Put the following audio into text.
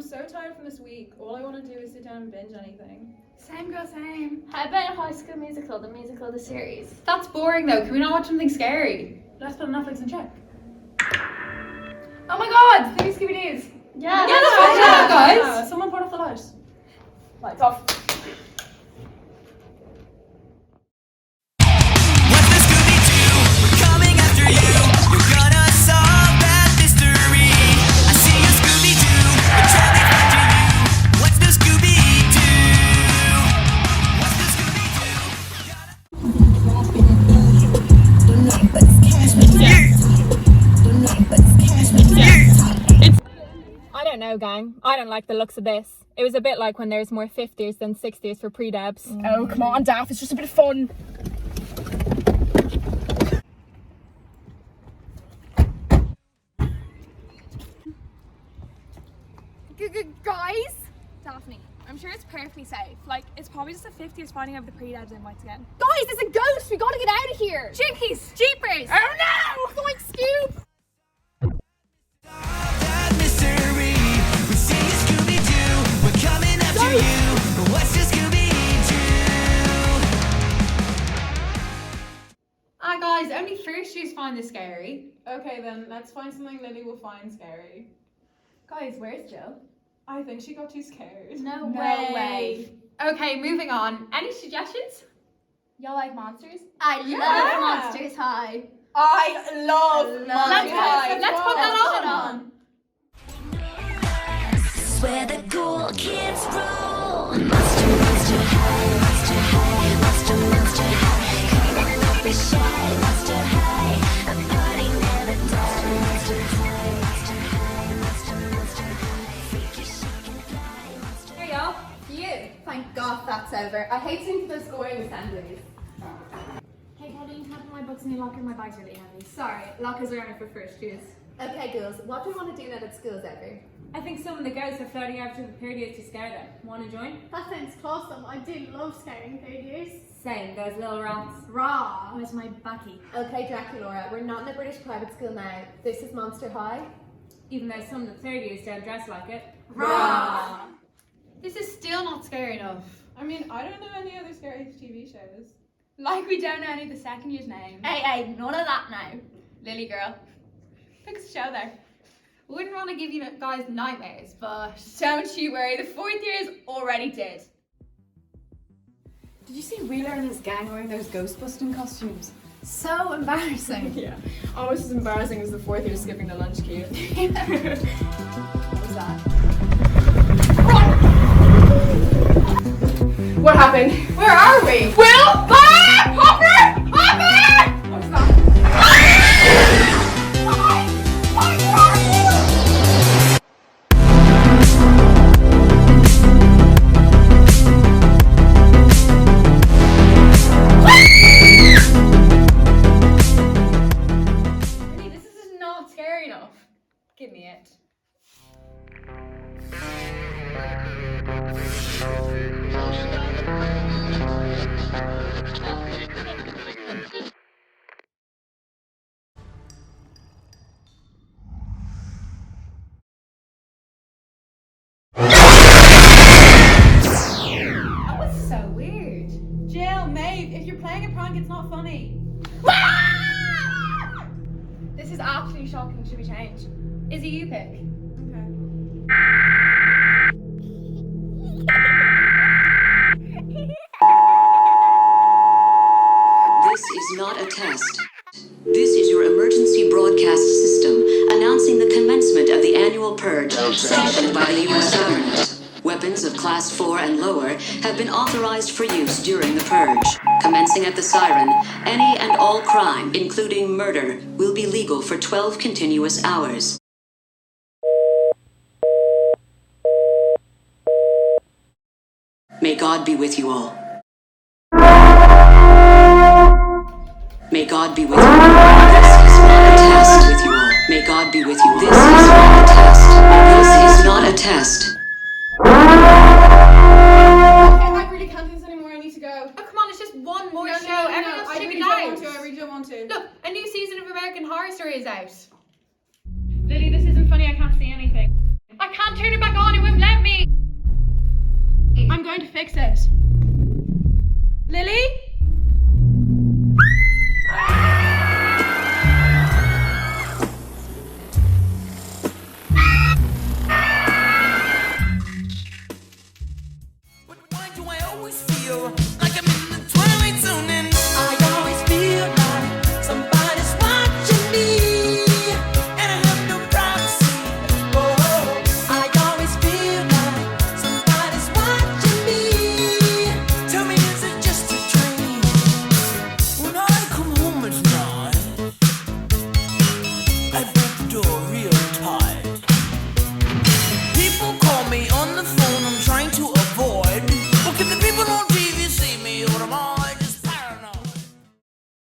so tired from this week. All I want to do is sit down and binge anything. Same girl, same. How about High School Musical, the series? That's boring though. Can we not watch something scary? Let's put Netflix and check. Oh my god, the new Scooby-Doo's. Yeah, Let's that's watch right. that, guys. Someone put off the light. Lights off. What's the Scooby-Doo? We're coming after you. You're gonna solve that mystery. I see you, Scooby-Doo. We're traveling after you. What's the Scooby-Doo? What's the I don't know, gang. I don't like the looks of this. It was a bit like when there's more 50s than 60s for pre-debs. Oh, come on, Daff, it's just a bit of fun. Guys? Daphne, I'm sure it's perfectly safe. Like, it's probably just the 50s finding out the pre-debs invites again. Guys, it's a ghost! We gotta get out of here! Jinkies! Jeepers! Oh no! Going Scoop! that mystery? We see you, Scooby-Doo. We're coming after you. What's the Scooby-Doo? Guys, only first years find this scary. Okay then, let's find something Lily will find scary. Guys, where's Jill? I think she got too scared. No way. Okay, moving on. Any suggestions? Y'all like monsters? I Yeah. Monsters High. I love Let's put that on. Where the cool kids rule. Monster high, monster high, monster high. Come on, don't be shy, monster high. A party never dies. Monster high, monster high, monster high. Freak you, shake and fly, monster high. Here y'all. You. Thank God that's over. I hate seeing those scoring assemblies. Hey, Pauline, can I put my books in your locker? My bag's really heavy. Sorry, lockers are only for first years. Okay, girls, what do you want to do now that school's over? I think some of the ghosts are floating out to the third years to scare them. Want to join? That sounds awesome. I do love scaring third years. Same, those little rats. Raw. Where's my backy? Okay, Jackie Laura, we're not in a British private school now. This is Monster High. Even though some of the third years don't dress like it. Raw. This is still not scary enough. I mean, I don't know any other scary TV shows. Like we don't know any of the second year's names. Hey, none of that now. Lily girl. Pick a show there. Wouldn't want to give you guys nightmares, but Don't you worry, the fourth years already did. Did you see Wheeler and his gang wearing those ghost busting costumes? So embarrassing. Yeah, almost as embarrassing as the fourth year skipping the lunch queue. What was that? What happened? Where are we? Will! Bob! Hopper! Hopper! What's that? really, this is just not scary enough. Give me it. That was so weird. Jill, Maeve, if you're playing a prank, it's not funny. This is absolutely shocking. Should we change? Izzy, you pick. Okay. This is not a test. This is your emergency broadcast system announcing the commencement of the annual purge sanctioned by the U.S. government. Weapons of Class 4 and lower have been authorized for use during the purge. Commencing at the siren, any and all crime, including murder, will be legal for 12 continuous hours. May God be with you all. May God be with you. This is not a test with you all. May God be with you. This is not a test. This is not a test. I really can't do this anymore. I need to go. Oh, come on, it's just one more show. Everyone's I checking really out. don't want to. I really don't want to. Look, a new season of American Horror Story is out. Lily, this isn't funny. I can't see anything. I can't turn it back on, it won't let me. I'm going to fix it. Lily?